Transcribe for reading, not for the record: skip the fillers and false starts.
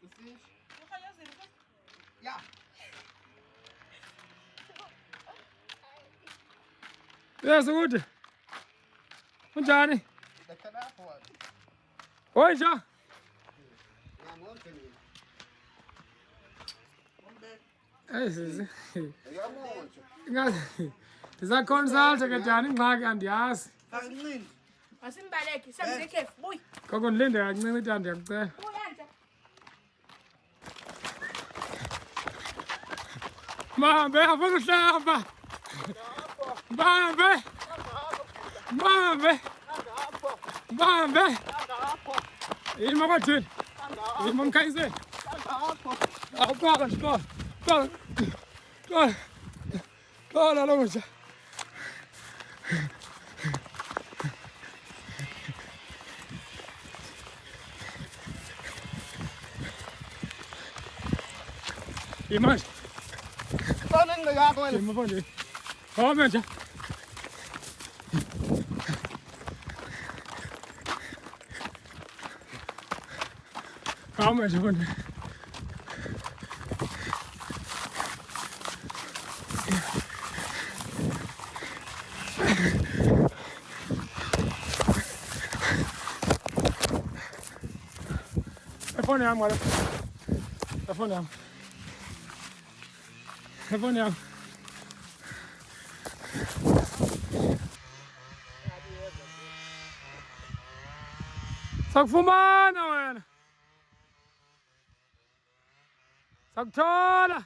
Du siehst? Ja. Ja, so gut. Und Johnny. Der kann abholen. Hoyi, ja. Ja, morgen. Ja, morgen. Isa konsalta ka Johnny ngaki andiyazi. Kancinci. Asimbaleki samzekhefu buyi. Kokunilinde kancinci Johnny ndiyakucela. Buyanja. Mahambe afuna uhlamba. Mahambe. Mahambe. Mahambe. Ima kwathini? Ima mkhayiseni. Awuqala nje qala. Qala. Qala. Qala lo nje. Ima nje. Con người ra thôi. Ima pho nje. Home nje. Home nje pho nje. Phone yam wala. Phone yam. Phone yam. Sakufumana wena. Sakuthola.